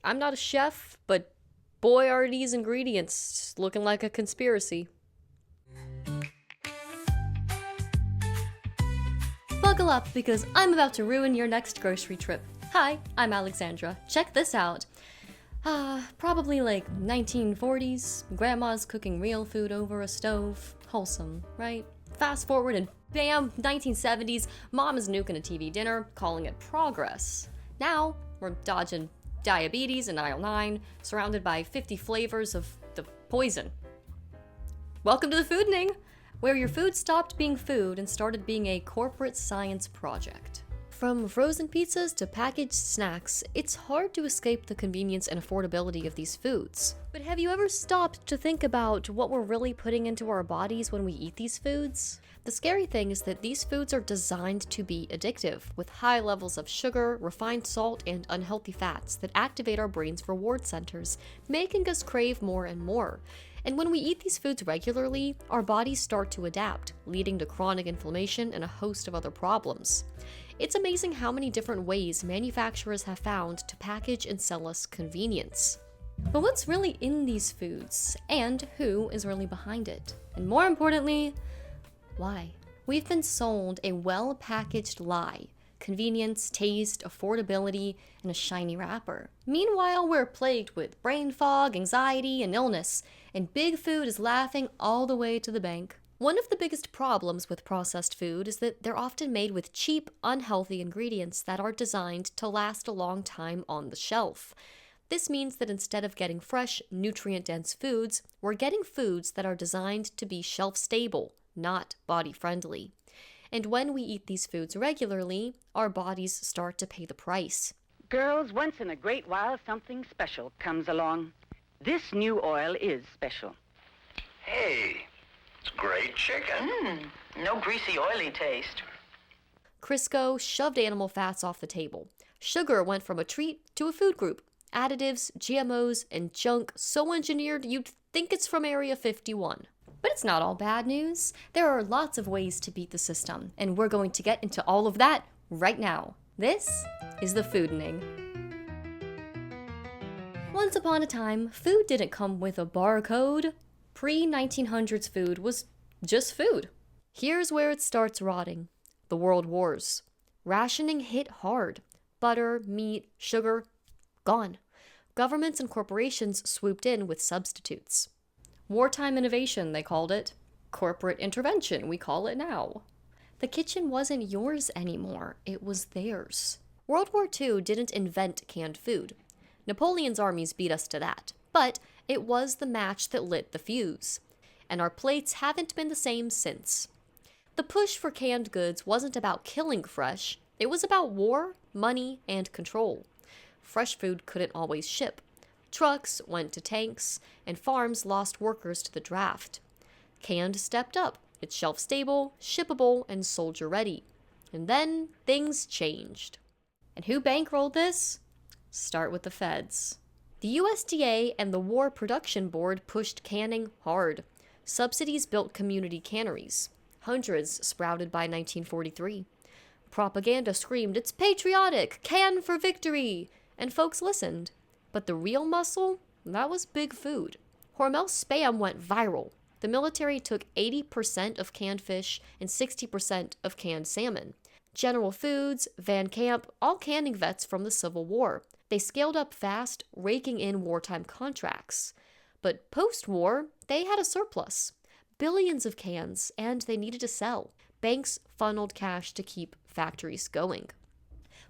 I'm not a chef, but boy are these ingredients looking like a conspiracy. Buckle up because I'm about to ruin your next grocery trip. Hi, I'm Alexandra. Check this out. Probably like 1940s, grandma's cooking real food over a stove. Wholesome, right? Fast forward and bam, 1970s, mom is nuking a TV dinner, calling it progress. Now, we're dodging diabetes and aisle 9, surrounded by 50 flavors of the poison. Welcome to the Foodening, where your food stopped being food and started being a corporate science project. From frozen pizzas to packaged snacks, it's hard to escape the convenience and affordability of these foods. But have you ever stopped to think about what we're really putting into our bodies when we eat these foods? The scary thing is that these foods are designed to be addictive, with high levels of sugar, refined salt, and unhealthy fats that activate our brain's reward centers, making us crave more and more. And when we eat these foods regularly, our bodies start to adapt, leading to chronic inflammation and a host of other problems. It's amazing how many different ways manufacturers have found to package and sell us convenience. But what's really in these foods, and who is really behind it? And more importantly, why? We've been sold a well-packaged lie. Convenience, taste, affordability, and a shiny wrapper. Meanwhile, we're plagued with brain fog, anxiety, and illness, and big food is laughing all the way to the bank. One of the biggest problems with processed food is that they're often made with cheap, unhealthy ingredients that are designed to last a long time on the shelf. This means that instead of getting fresh, nutrient-dense foods, we're getting foods that are designed to be shelf-stable, not body-friendly. And when we eat these foods regularly, our bodies start to pay the price. Girls, once in a great while, something special comes along. This new oil is special. Hey, it's great chicken. No greasy, oily taste. Crisco shoved animal fats off the table. Sugar went from a treat to a food group. Additives, GMOs, and junk so engineered you'd think it's from Area 51. But it's not all bad news. There are lots of ways to beat the system, and we're going to get into all of that right now. This is the Foodening. Once upon a time, food didn't come with a barcode. Pre-1900s food was just food. Here's where it starts rotting. The World Wars. Rationing hit hard. Butter, meat, sugar, gone. Governments and corporations swooped in with substitutes. Wartime innovation, they called it. Corporate intervention, we call it now. The kitchen wasn't yours anymore, it was theirs. World War II didn't invent canned food. Napoleon's armies beat us to that, but it was the match that lit the fuse. And our plates haven't been the same since. The push for canned goods wasn't about killing fresh, it was about war, money, and control. Fresh food couldn't always ship. Trucks went to tanks, and farms lost workers to the draft. Canned stepped up. It's shelf-stable, shippable, and soldier-ready. And then things changed. And who bankrolled this? Start with the feds. The USDA and the War Production Board pushed canning hard. Subsidies built community canneries. Hundreds sprouted by 1943. Propaganda screamed, "It's patriotic! Can for victory!" And folks listened. But the real muscle? That was big food. Hormel Spam went viral. The military took 80% of canned fish and 60% of canned salmon. General Foods, Van Camp, all canning vets from the Civil War. They scaled up fast, raking in wartime contracts. But post-war, they had a surplus. Billions of cans, and they needed to sell. Banks funneled cash to keep factories going.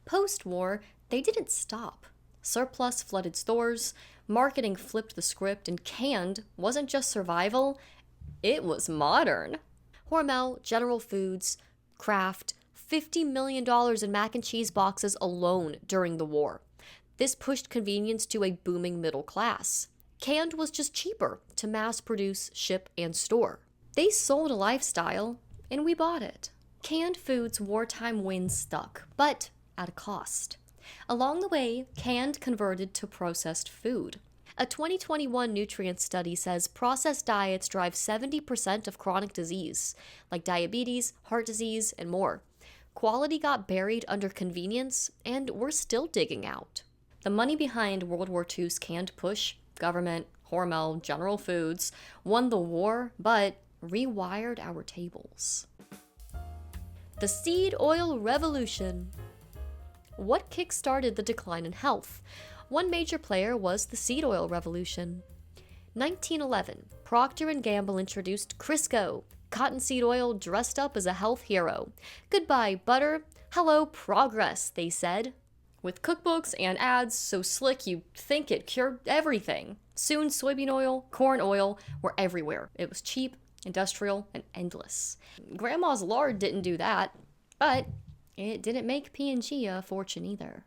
Post-war, they didn't stop. Surplus flooded stores, marketing flipped the script, and canned wasn't just survival, it was modern. Hormel, General Foods, Kraft, $50 million in mac and cheese boxes alone during the war. This pushed convenience to a booming middle class. Canned was just cheaper to mass produce, ship, and store. They sold a lifestyle, and we bought it. Canned foods' wartime win stuck, but at a cost. Along the way, canned converted to processed food. A 2021 nutrient study says processed diets drive 70% of chronic disease, like diabetes, heart disease, and more. Quality got buried under convenience, and we're still digging out. The money behind World War II's canned push, government, Hormel, General Foods, won the war, but rewired our tables. The seed oil revolution. What kick-started the decline in health? One major player was the seed oil revolution. 1911, Procter & Gamble introduced Crisco, cottonseed oil dressed up as a health hero. Goodbye, butter. Hello, progress, they said. With cookbooks and ads so slick you'd think it cured everything. Soon, soybean oil, corn oil were everywhere. It was cheap, industrial, and endless. Grandma's lard didn't do that, but it didn't make P&G a fortune either.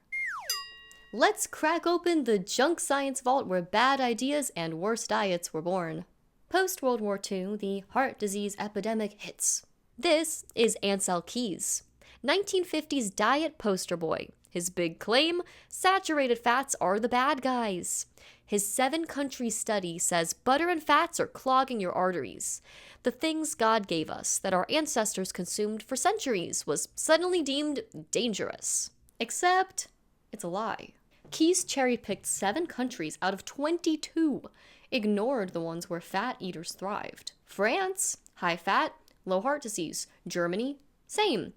Let's crack open the junk science vault where bad ideas and worse diets were born. Post-World War II, the heart disease epidemic hits. This is Ansel Keys, 1950s diet poster boy. His big claim, saturated fats are the bad guys. His 7-country study says butter and fats are clogging your arteries. The things God gave us that our ancestors consumed for centuries was suddenly deemed dangerous. Except, it's a lie. Keys cherry-picked 7 countries out of 22, ignored the ones where fat eaters thrived. France, high fat, low heart disease. Germany, same.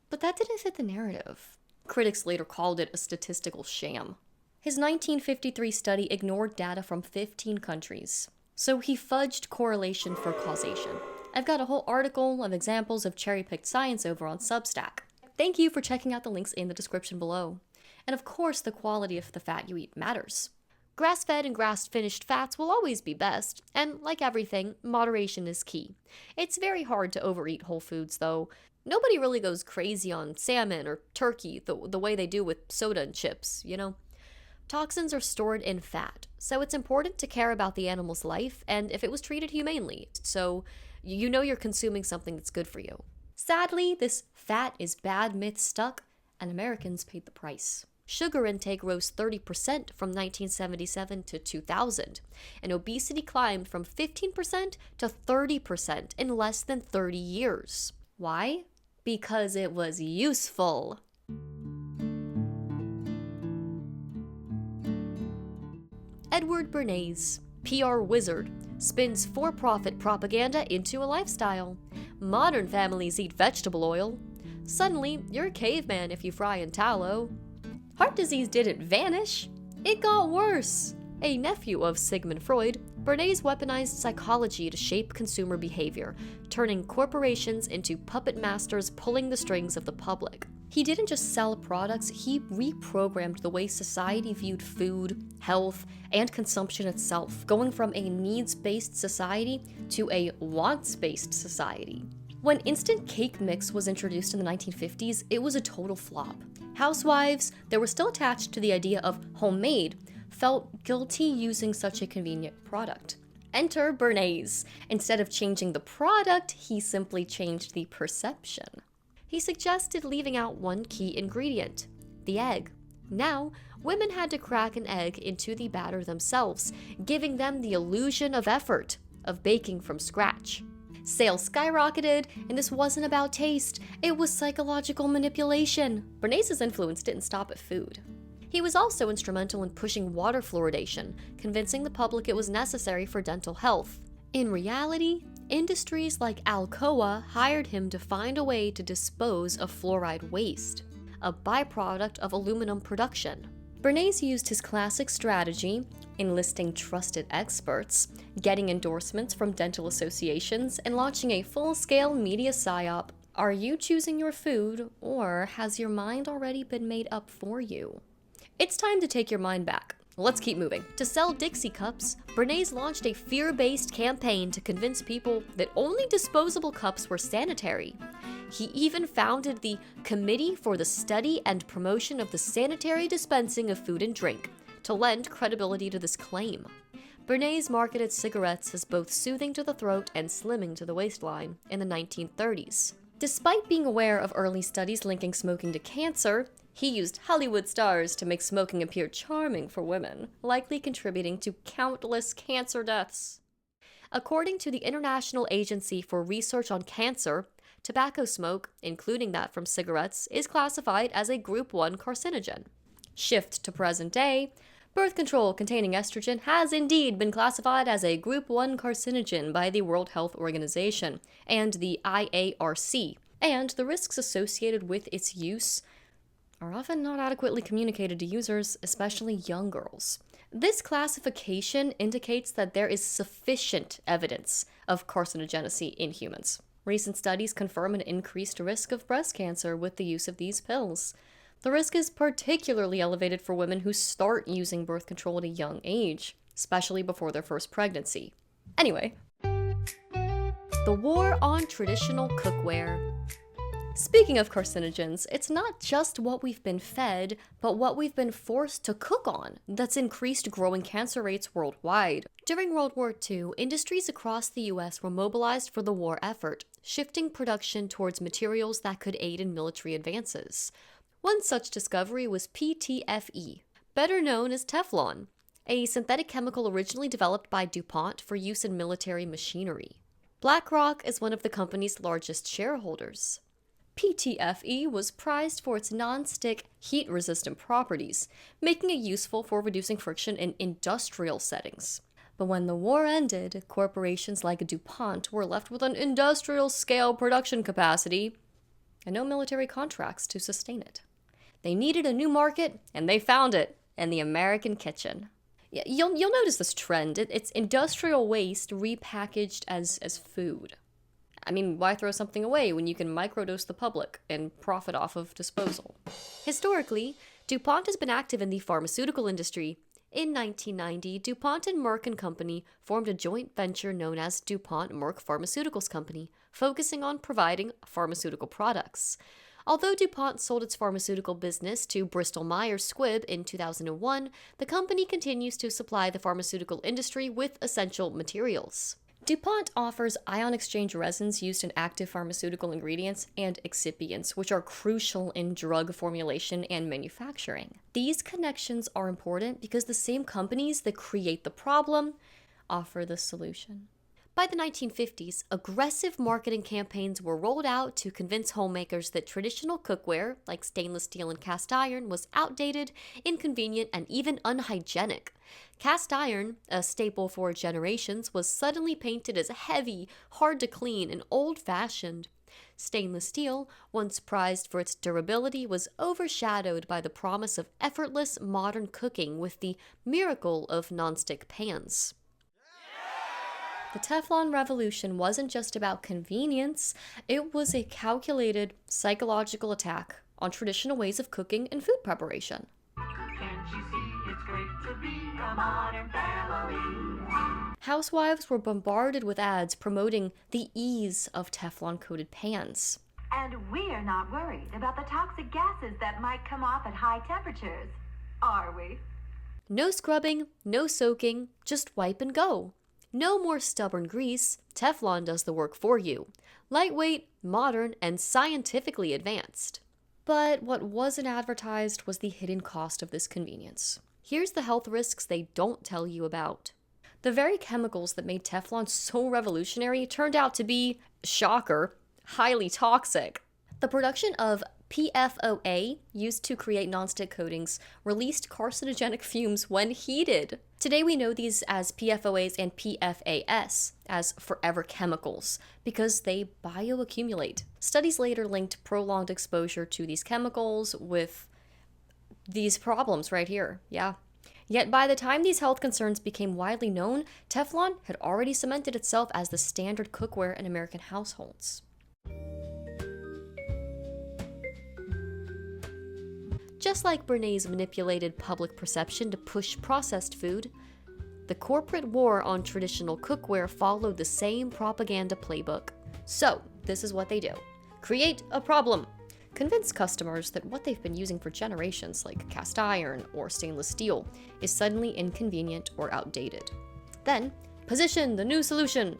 But that didn't fit the narrative. Critics later called it a statistical sham. His 1953 study ignored data from 15 countries, so he fudged correlation for causation. I've got a whole article of examples of cherry-picked science over on Substack. Thank you for checking out the links in the description below. And of course, the quality of the fat you eat matters. Grass-fed and grass-finished fats will always be best, and like everything, moderation is key. It's very hard to overeat whole foods, though. Nobody really goes crazy on salmon or turkey the way they do with soda and chips, you know? Toxins are stored in fat, so it's important to care about the animal's life and if it was treated humanely, so you know you're consuming something that's good for you. Sadly, this fat is bad myth stuck, and Americans paid the price. Sugar intake rose 30% from 1977 to 2000, and obesity climbed from 15% to 30% in less than 30 years. Why? Because it was useful. Edward Bernays, PR wizard, spins for-profit propaganda into a lifestyle. Modern families eat vegetable oil. Suddenly, you're a caveman if you fry in tallow. Heart disease didn't vanish. It got worse. A nephew of Sigmund Freud, Bernays weaponized psychology to shape consumer behavior, turning corporations into puppet masters pulling the strings of the public. He didn't just sell products, he reprogrammed the way society viewed food, health, and consumption itself, going from a needs-based society to a wants-based society. When instant cake mix was introduced in the 1950s, it was a total flop. Housewives that were still attached to the idea of homemade felt guilty using such a convenient product. Enter Bernays. Instead of changing the product, he simply changed the perception. He suggested leaving out one key ingredient, the egg. Now, women had to crack an egg into the batter themselves, giving them the illusion of effort, of baking from scratch. Sales skyrocketed, and this wasn't about taste, it was psychological manipulation. Bernays' influence didn't stop at food. He was also instrumental in pushing water fluoridation, convincing the public it was necessary for dental health. In reality, industries like Alcoa hired him to find a way to dispose of fluoride waste, a byproduct of aluminum production. Bernays used his classic strategy, enlisting trusted experts, getting endorsements from dental associations, and launching a full-scale media psyop. Are you choosing your food, or has your mind already been made up for you? It's time to take your mind back. Let's keep moving. To sell Dixie cups, Bernays launched a fear-based campaign to convince people that only disposable cups were sanitary. He even founded the Committee for the Study and Promotion of the Sanitary Dispensing of Food and Drink to lend credibility to this claim. Bernays marketed cigarettes as both soothing to the throat and slimming to the waistline in the 1930s. Despite being aware of early studies linking smoking to cancer, he used Hollywood stars to make smoking appear charming for women, likely contributing to countless cancer deaths. According to the International Agency for Research on Cancer, tobacco smoke, including that from cigarettes, is classified as a Group 1 carcinogen. Shift to present day, birth control containing estrogen has indeed been classified as a Group 1 carcinogen by the World Health Organization and the IARC, and the risks associated with its use are often not adequately communicated to users, especially young girls. This classification indicates that there is sufficient evidence of carcinogenicity in humans. Recent studies confirm an increased risk of breast cancer with the use of these pills. The risk is particularly elevated for women who start using birth control at a young age, especially before their first pregnancy. Anyway, the war on traditional cookware. Speaking of carcinogens, it's not just what we've been fed, but what we've been forced to cook on that's increased growing cancer rates worldwide. During World War II, industries across the US were mobilized for the war effort, shifting production towards materials that could aid in military advances. One such discovery was PTFE, better known as Teflon, a synthetic chemical originally developed by DuPont for use in military machinery. BlackRock is one of the company's largest shareholders. PTFE was prized for its non-stick, heat-resistant properties, making it useful for reducing friction in industrial settings. But when the war ended, corporations like DuPont were left with an industrial-scale production capacity and no military contracts to sustain it. They needed a new market, and they found it in the American kitchen. You'll notice this trend. It's industrial waste repackaged as food. I mean, why throw something away when you can microdose the public and profit off of disposal? Historically, DuPont has been active in the pharmaceutical industry. In 1990, DuPont and Merck & Company formed a joint venture known as DuPont Merck Pharmaceuticals Company, focusing on providing pharmaceutical products. Although DuPont sold its pharmaceutical business to Bristol Myers Squibb in 2001, the company continues to supply the pharmaceutical industry with essential materials. DuPont offers ion exchange resins used in active pharmaceutical ingredients and excipients, which are crucial in drug formulation and manufacturing. These connections are important because the same companies that create the problem offer the solution. By the 1950s, aggressive marketing campaigns were rolled out to convince homemakers that traditional cookware, like stainless steel and cast iron, was outdated, inconvenient, and even unhygienic. Cast iron, a staple for generations, was suddenly painted as heavy, hard to clean, and old-fashioned. Stainless steel, once prized for its durability, was overshadowed by the promise of effortless modern cooking with the miracle of nonstick pans. The Teflon revolution wasn't just about convenience, it was a calculated psychological attack on traditional ways of cooking and food preparation. Can't you see it's great to be a modern family? Housewives were bombarded with ads promoting the ease of Teflon-coated pans. And we're not worried about the toxic gases that might come off at high temperatures, are we? No scrubbing, no soaking, just wipe and go. No more stubborn grease, Teflon does the work for you. Lightweight, modern, and scientifically advanced. But what wasn't advertised was the hidden cost of this convenience. Here's the health risks they don't tell you about. The very chemicals that made Teflon so revolutionary turned out to be, shocker, highly toxic. The production of PFOA, used to create nonstick coatings, released carcinogenic fumes when heated. Today we know these as PFOAs and PFAS, as forever chemicals, because they bioaccumulate. Studies later linked prolonged exposure to these chemicals with these problems right here, yeah. Yet by the time these health concerns became widely known, Teflon had already cemented itself as the standard cookware in American households. Just like Bernays manipulated public perception to push processed food, the corporate war on traditional cookware followed the same propaganda playbook. So, this is what they do. Create a problem. Convince customers that what they've been using for generations, like cast iron or stainless steel, is suddenly inconvenient or outdated. Then, position the new solution.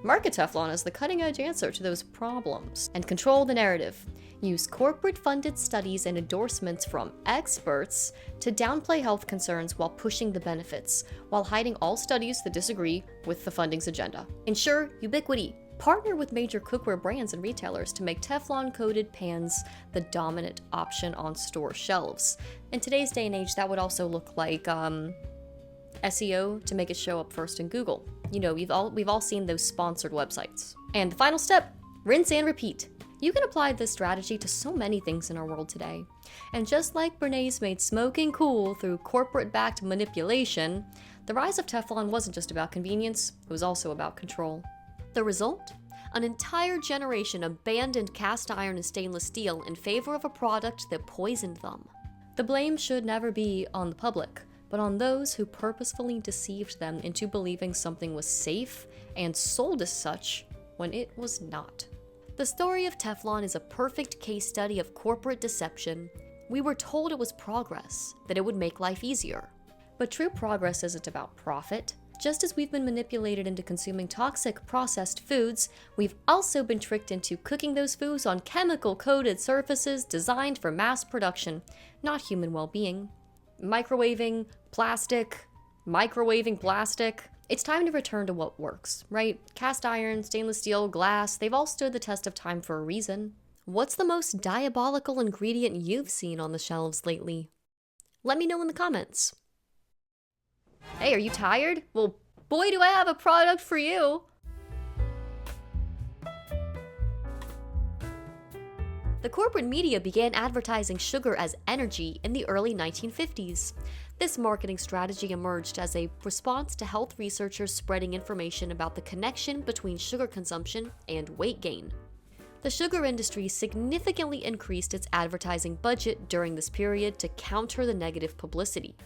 Market Teflon as the cutting-edge answer to those problems, and control the narrative. Use corporate-funded studies and endorsements from experts to downplay health concerns while pushing the benefits, while hiding all studies that disagree with the funding's agenda. Ensure ubiquity. partner with major cookware brands and retailers to make Teflon-coated pans the dominant option on store shelves. In today's day and age, that would also look like SEO to make it show up first in Google. You know, we've all seen those sponsored websites. And the final step, rinse and repeat. You can apply this strategy to so many things in our world today. And just like Bernays made smoking cool through corporate-backed manipulation, the rise of Teflon wasn't just about convenience, it was also about control. The result? An entire generation abandoned cast iron and stainless steel in favor of a product that poisoned them. The blame should never be on the public, but on those who purposefully deceived them into believing something was safe and sold as such when it was not. The story of Teflon is a perfect case study of corporate deception. We were told it was progress, that it would make life easier. But true progress isn't about profit. Just as we've been manipulated into consuming toxic processed foods, we've also been tricked into cooking those foods on chemical-coated surfaces designed for mass production, not human well-being. Microwaving plastic. It's time to return to what works, right? Cast iron, stainless steel, glass, they've all stood the test of time for a reason. What's the most diabolical ingredient you've seen on the shelves lately? Let me know in the comments. Hey, are you tired? Well, boy, do I have a product for you! The corporate media began advertising sugar as energy in the early 1950s. This marketing strategy emerged as a response to health researchers spreading information about the connection between sugar consumption and weight gain. The sugar industry significantly increased its advertising budget during this period to counter the negative publicity.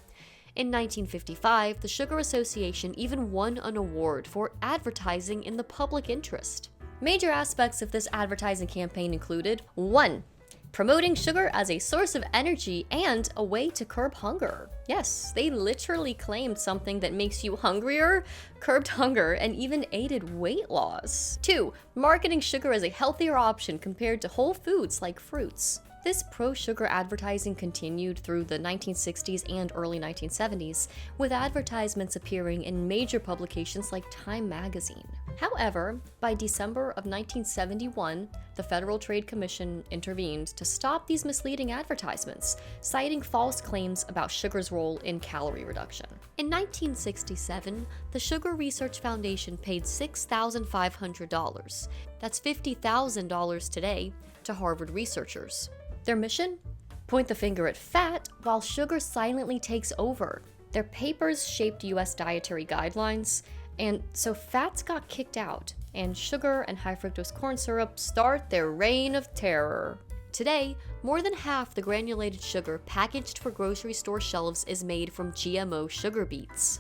In 1955, the Sugar Association even won an award for advertising in the public interest. Major aspects of this advertising campaign included 1. Promoting sugar as a source of energy and a way to curb hunger. Yes, they literally claimed something that makes you hungrier, curbed hunger, and even aided weight loss. 2. Marketing sugar as a healthier option compared to whole foods like fruits. This pro-sugar advertising continued through the 1960s and early 1970s, with advertisements appearing in major publications like Time magazine. However, by December of 1971, the Federal Trade Commission intervened to stop these misleading advertisements, citing false claims about sugar's role in calorie reduction. In 1967, the Sugar Research Foundation paid $6,500, that's $50,000 today, to Harvard researchers. Their mission? Point the finger at fat while sugar silently takes over. Their papers shaped US dietary guidelines, and so fats got kicked out, and sugar and high fructose corn syrup start their reign of terror. Today, more than half the granulated sugar packaged for grocery store shelves is made from GMO sugar beets.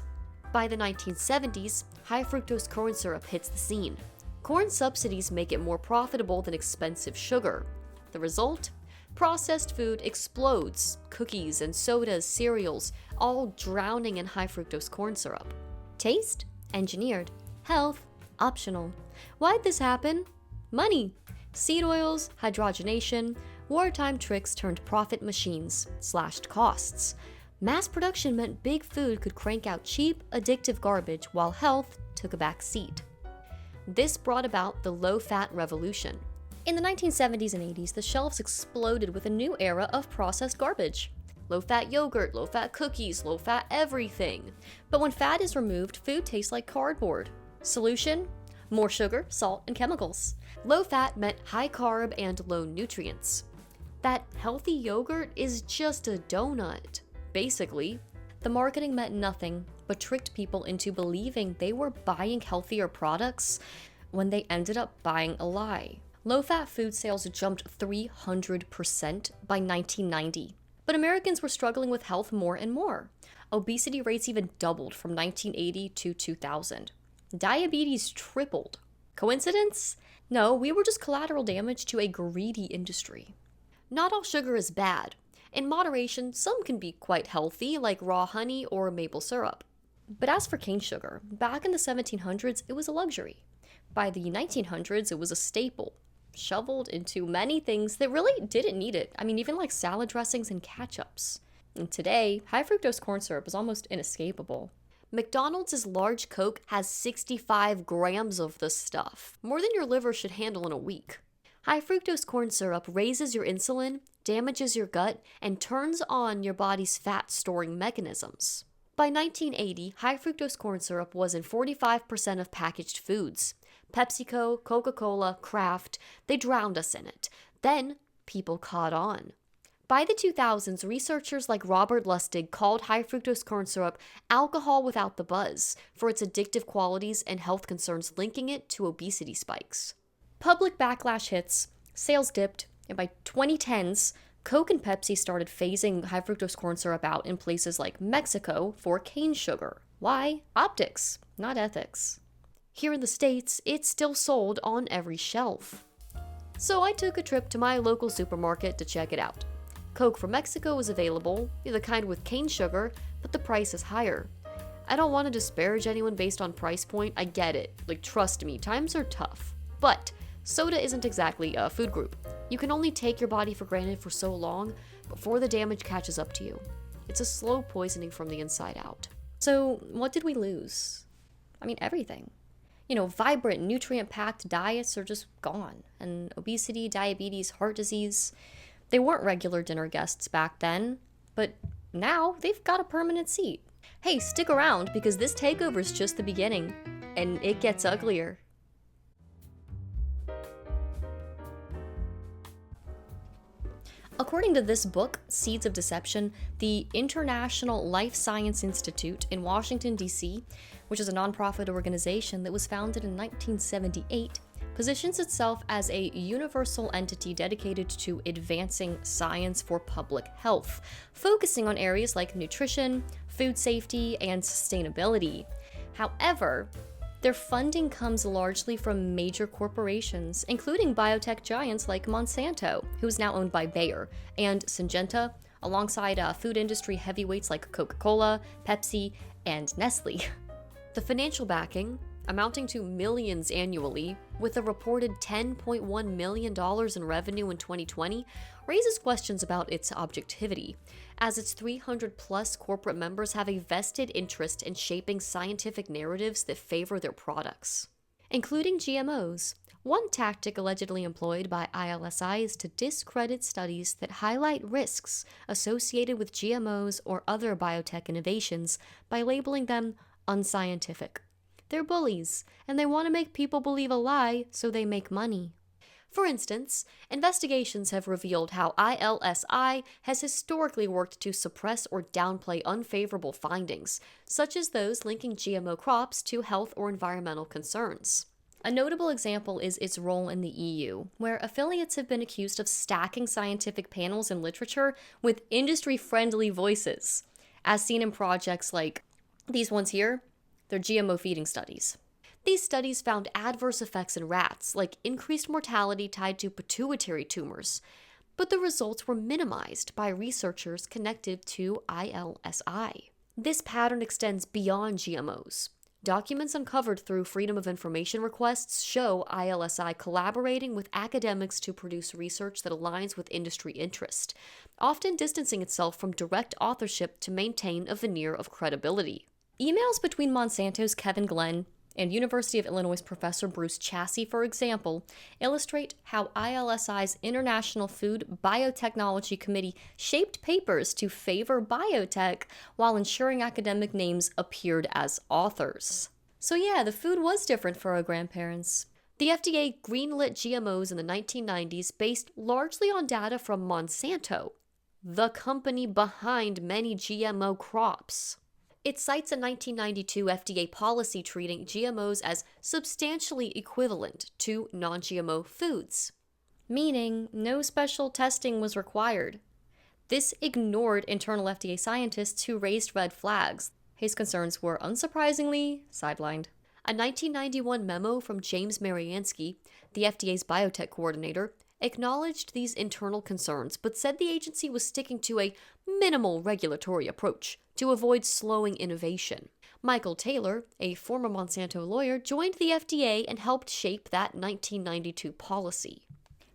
By the 1970s, high fructose corn syrup hits the scene. Corn subsidies make it more profitable than expensive sugar. The result? Processed food explodes, cookies and sodas, cereals, all drowning in high fructose corn syrup. Taste? Engineered. Health? Optional. Why'd this happen? Money. Seed oils, hydrogenation, wartime tricks turned profit machines, slashed costs. Mass production meant big food could crank out cheap, addictive garbage while health took a back seat. This brought about the low-fat revolution. In the 1970s and 80s, the shelves exploded with a new era of processed garbage. Low-fat yogurt, low-fat cookies, low-fat everything. But when fat is removed, food tastes like cardboard. Solution? More sugar, salt, and chemicals. Low-fat meant high carb and low nutrients. That healthy yogurt is just a donut. Basically, the marketing meant nothing but tricked people into believing they were buying healthier products when they ended up buying a lie. Low-fat food sales jumped 300% by 1990. But Americans were struggling with health more and more. Obesity rates even doubled from 1980 to 2000. Diabetes tripled. Coincidence? No, we were just collateral damage to a greedy industry. Not all sugar is bad. In moderation, some can be quite healthy, like raw honey or maple syrup. But as for cane sugar, back in the 1700s, it was a luxury. By the 1900s, it was a staple, shoveled into many things that really didn't need it. I mean, even like salad dressings and ketchups. And today, high fructose corn syrup is almost inescapable. McDonald's large Coke has 65 grams of the stuff, more than your liver should handle in a week. High fructose corn syrup raises your insulin, damages your gut, and turns on your body's fat-storing mechanisms. By 1980, high fructose corn syrup was in 45% of packaged foods. PepsiCo, Coca-Cola, Kraft, they drowned us in it. Then, people caught on. By the 2000s, researchers like Robert Lustig called high fructose corn syrup alcohol without the buzz for its addictive qualities and health concerns, linking it to obesity spikes. Public backlash hits, sales dipped, and by 2010s, Coke and Pepsi started phasing high fructose corn syrup out in places like Mexico for cane sugar. Why? Optics, not ethics. Here in the States, it's still sold on every shelf. So I took a trip to my local supermarket to check it out. Coke from Mexico is available, the kind with cane sugar, but the price is higher. I don't want to disparage anyone based on price point, I get it. Trust me, times are tough. But soda isn't exactly a food group. You can only take your body for granted for so long before the damage catches up to you. It's a slow poisoning from the inside out. So what did we lose? Everything. Vibrant, nutrient-packed diets are just gone. And obesity, diabetes, heart disease, they weren't regular dinner guests back then, but now they've got a permanent seat. Hey, stick around because this takeover is just the beginning, and it gets uglier. According to this book, Seeds of Deception, the International Life Science Institute in Washington, D.C., which is a nonprofit organization that was founded in 1978, positions itself as a universal entity dedicated to advancing science for public health, focusing on areas like nutrition, food safety, and sustainability. However, their funding comes largely from major corporations, including biotech giants like Monsanto, who's now owned by Bayer, and Syngenta, alongside food industry heavyweights like Coca-Cola, Pepsi, and Nestle. The financial backing, amounting to millions annually, with a reported $10.1 million in revenue in 2020, raises questions about its objectivity, as its 300-plus corporate members have a vested interest in shaping scientific narratives that favor their products. Including GMOs, one tactic allegedly employed by ILSI is to discredit studies that highlight risks associated with GMOs or other biotech innovations by labeling them unscientific. They're bullies, and they want to make people believe a lie so they make money. For instance, investigations have revealed how ILSI has historically worked to suppress or downplay unfavorable findings, such as those linking GMO crops to health or environmental concerns. A notable example is its role in the EU, where affiliates have been accused of stacking scientific panels and literature with industry-friendly voices, as seen in projects like these ones here. They're GMO feeding studies. These studies found adverse effects in rats, like increased mortality tied to pituitary tumors, but the results were minimized by researchers connected to ILSI. This pattern extends beyond GMOs. Documents uncovered through Freedom of Information requests show ILSI collaborating with academics to produce research that aligns with industry interest, often distancing itself from direct authorship to maintain a veneer of credibility. Emails between Monsanto's Kevin Glenn and University of Illinois professor Bruce Chassey, for example, illustrate how ILSI's International Food Biotechnology Committee shaped papers to favor biotech while ensuring academic names appeared as authors. So yeah, the food was different for our grandparents. The FDA greenlit GMOs in the 1990s based largely on data from Monsanto, the company behind many GMO crops. It cites a 1992 FDA policy treating GMOs as substantially equivalent to non-GMO foods, meaning no special testing was required. This ignored internal FDA scientists who raised red flags. His concerns were unsurprisingly sidelined. A 1991 memo from James Mariansky, the FDA's biotech coordinator, acknowledged these internal concerns, but said the agency was sticking to a minimal regulatory approach to avoid slowing innovation. Michael Taylor, a former Monsanto lawyer, joined the FDA and helped shape that 1992 policy.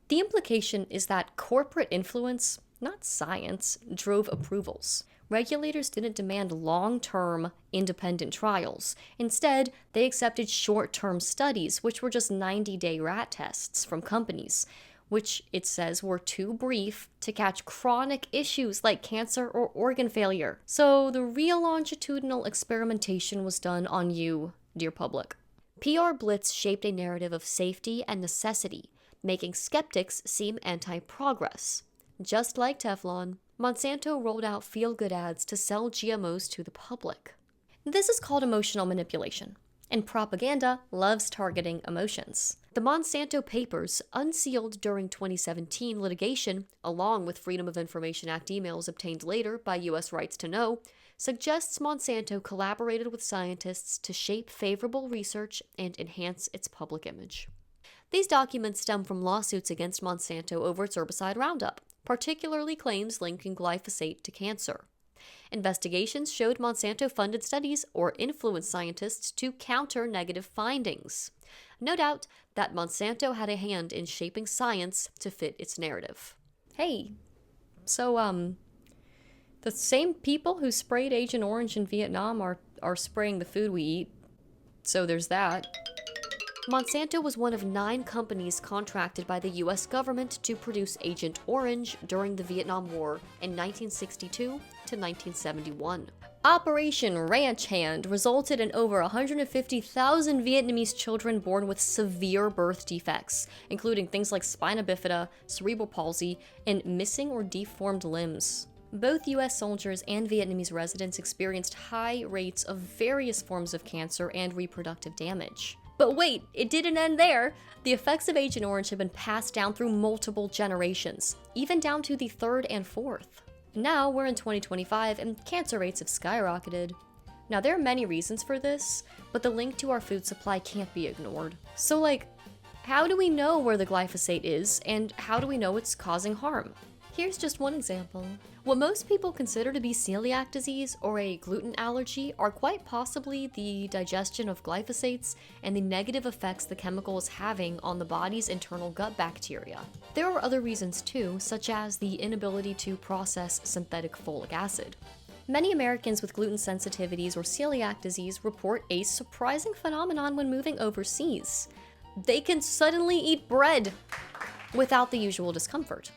The implication is that corporate influence, not science, drove approvals. regulators didn't demand long-term, independent trials. Instead, they accepted short-term studies, which were just 90-day rat tests from companies, which it says were too brief to catch chronic issues like cancer or organ failure. So the real longitudinal experimentation was done on you, dear public. PR blitz shaped a narrative of safety and necessity, making skeptics seem anti-progress. Just like Teflon, Monsanto rolled out feel-good ads to sell GMOs to the public. This is called emotional manipulation, and propaganda loves targeting emotions. The Monsanto Papers, unsealed during 2017 litigation, along with Freedom of Information Act emails obtained later by U.S. Rights to Know, suggests Monsanto collaborated with scientists to shape favorable research and enhance its public image. These documents stem from lawsuits against Monsanto over its herbicide Roundup, particularly claims linking glyphosate to cancer. Investigations showed Monsanto funded studies or influenced scientists to counter negative findings. No doubt that Monsanto had a hand in shaping science to fit its narrative. Hey, so, the same people who sprayed Agent Orange in Vietnam are spraying the food we eat, so there's that. Monsanto was one of 9 companies contracted by the US government to produce Agent Orange during the Vietnam War in 1962 to 1971. Operation Ranch Hand resulted in over 150,000 Vietnamese children born with severe birth defects, including things like spina bifida, cerebral palsy, and missing or deformed limbs. Both US soldiers and Vietnamese residents experienced high rates of various forms of cancer and reproductive damage. But wait, it didn't end there. The effects of Agent Orange have been passed down through multiple generations, even down to the 3rd and 4th. Now we're in 2025 and cancer rates have skyrocketed. Now there are many reasons for this, but the link to our food supply can't be ignored. So how do we know where the glyphosate is and how do we know it's causing harm? Here's just one example. What most people consider to be celiac disease or a gluten allergy are quite possibly the digestion of glyphosates and the negative effects the chemical is having on the body's internal gut bacteria. There are other reasons too, such as the inability to process synthetic folic acid. Many Americans with gluten sensitivities or celiac disease report a surprising phenomenon when moving overseas. They can suddenly eat bread without the usual discomfort.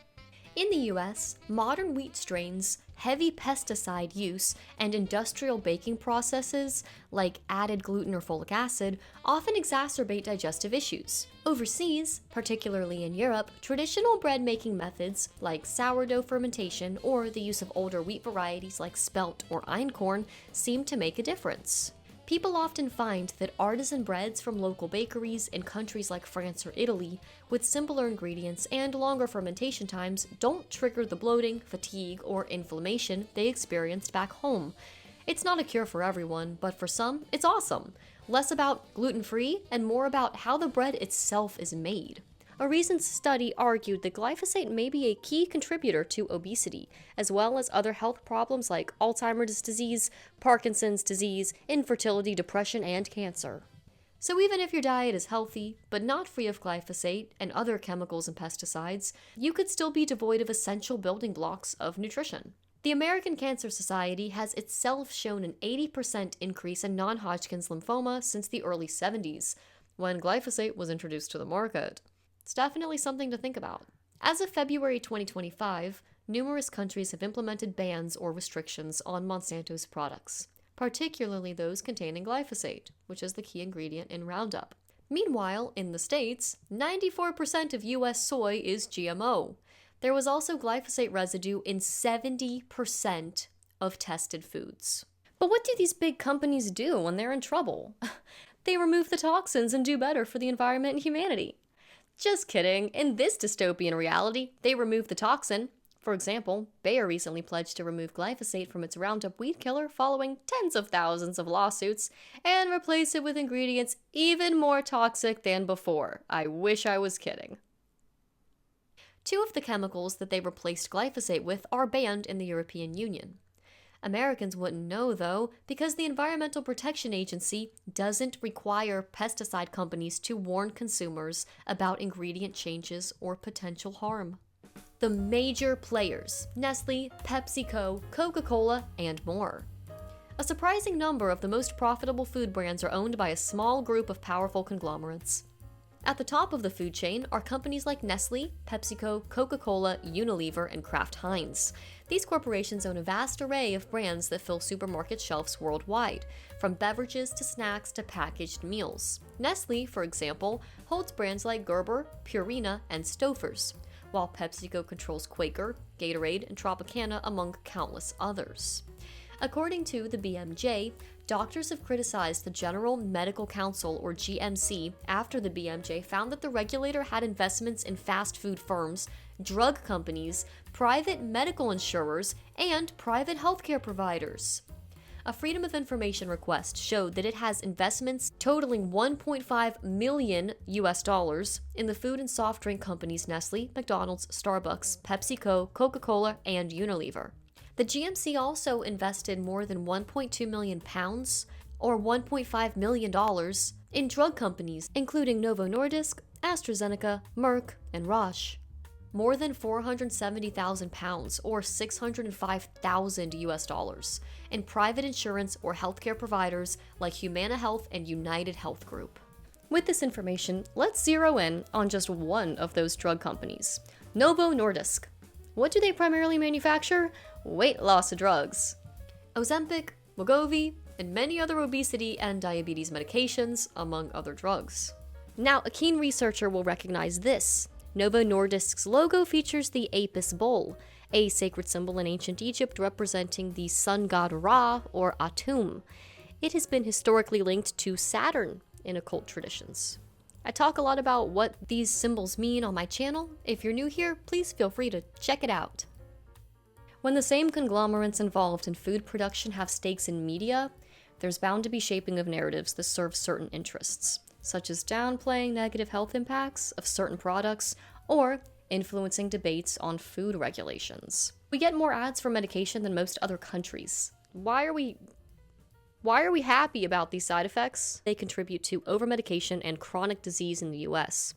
In the US, modern wheat strains, heavy pesticide use, and industrial baking processes, like added gluten or folic acid, often exacerbate digestive issues. Overseas, particularly in Europe, traditional bread-making methods, like sourdough fermentation or the use of older wheat varieties like spelt or einkorn, seem to make a difference. People often find that artisan breads from local bakeries in countries like France or Italy, with simpler ingredients and longer fermentation times, don't trigger the bloating, fatigue, or inflammation they experienced back home. It's not a cure for everyone, but for some, it's awesome. Less about gluten-free and more about how the bread itself is made. A recent study argued that glyphosate may be a key contributor to obesity, as well as other health problems like Alzheimer's disease, Parkinson's disease, infertility, depression, and cancer. So even if your diet is healthy, but not free of glyphosate and other chemicals and pesticides, you could still be devoid of essential building blocks of nutrition. The American Cancer Society has itself shown an 80% increase in non-Hodgkin's lymphoma since the early 70s, when glyphosate was introduced to the market. It's definitely something to think about. As of February 2025, numerous countries have implemented bans or restrictions on Monsanto's products, particularly those containing glyphosate, which is the key ingredient in Roundup. Meanwhile, in the States, 94% of US soy is GMO. There was also glyphosate residue in 70% of tested foods. But what do these big companies do when they're in trouble? They remove the toxins and do better for the environment and humanity. Just kidding. In this dystopian reality, they remove the toxin. For example, Bayer recently pledged to remove glyphosate from its Roundup weed killer following tens of thousands of lawsuits and replace it with ingredients even more toxic than before. I wish I was kidding. 2 of the chemicals that they replaced glyphosate with are banned in the European Union. Americans wouldn't know, though, because the Environmental Protection Agency doesn't require pesticide companies to warn consumers about ingredient changes or potential harm. The major players: Nestle, PepsiCo, Coca-Cola, and more. A surprising number of the most profitable food brands are owned by a small group of powerful conglomerates. At the top of the food chain are companies like Nestle, PepsiCo, Coca-Cola, Unilever, and Kraft Heinz. These corporations own a vast array of brands that fill supermarket shelves worldwide, from beverages to snacks to packaged meals. Nestle, for example, holds brands like Gerber, Purina, and Stouffer's, while PepsiCo controls Quaker, Gatorade, and Tropicana, among countless others. According to the BMJ, doctors have criticized the General Medical Council, or GMC, after the BMJ found that the regulator had investments in fast food firms, drug companies, private medical insurers, and private healthcare providers. A Freedom of Information request showed that it has investments totaling $1.5 million in the food and soft drink companies Nestle, McDonald's, Starbucks, PepsiCo, Coca-Cola, and Unilever. The GMC also invested more than £1.2 million, or $1.5 million, in drug companies, including Novo Nordisk, AstraZeneca, Merck, and Roche. More than £470,000, or $605,000, in private insurance or healthcare providers like Humana Health and United Health Group. With this information, let's zero in on just one of those drug companies, Novo Nordisk. What do they primarily manufacture? Weight loss drugs. Ozempic, Wegovy, and many other obesity and diabetes medications, among other drugs. Now, a keen researcher will recognize this. Novo Nordisk's logo features the Apis bull, a sacred symbol in ancient Egypt representing the sun god Ra, or Atum. It has been historically linked to Saturn in occult traditions. I talk a lot about what these symbols mean on my channel. If you're new here, please feel free to check it out. When the same conglomerates involved in food production have stakes in media, there's bound to be shaping of narratives that serve certain interests, such as downplaying negative health impacts of certain products or influencing debates on food regulations. We get more ads for medication than most other countries. Why are we happy about these side effects? They contribute to overmedication and chronic disease in the US.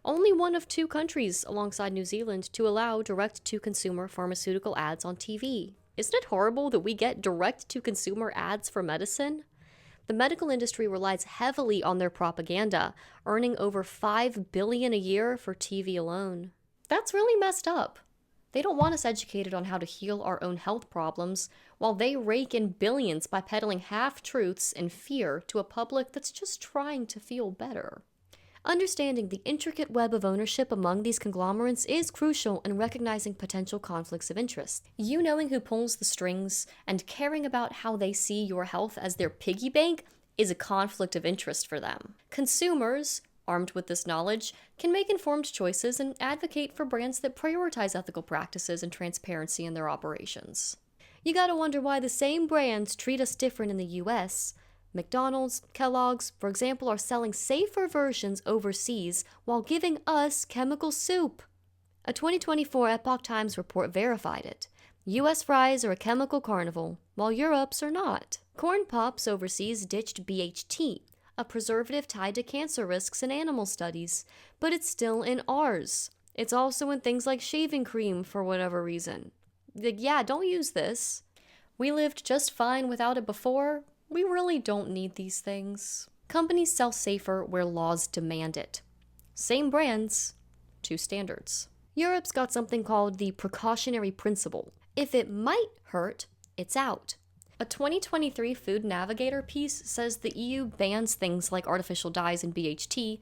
Only one of 2 countries, alongside New Zealand, to allow direct-to-consumer pharmaceutical ads on TV. Isn't it horrible that we get direct-to-consumer ads for medicine? The medical industry relies heavily on their propaganda, earning over $5 billion a year for TV alone. That's really messed up. They don't want us educated on how to heal our own health problems, while they rake in billions by peddling half-truths and fear to a public that's just trying to feel better. Understanding the intricate web of ownership among these conglomerates is crucial in recognizing potential conflicts of interest. You knowing who pulls the strings and caring about how they see your health as their piggy bank is a conflict of interest for them. Consumers, armed with this knowledge, can make informed choices and advocate for brands that prioritize ethical practices and transparency in their operations. You gotta wonder why the same brands treat us different in the US. McDonald's, Kellogg's, for example, are selling safer versions overseas while giving us chemical soup. A 2024 Epoch Times report verified it. US fries are a chemical carnival, while Europe's are not. Corn Pops overseas ditched BHT, a preservative tied to cancer risks in animal studies, but it's still in ours. It's also in things like shaving cream for whatever reason. Yeah, don't use this. We lived just fine without it before. We really don't need these things. Companies sell safer where laws demand it. Same brands, 2 standards. Europe's got something called the precautionary principle. If it might hurt, it's out. A 2023 Food Navigator piece says the EU bans things like artificial dyes and BHT,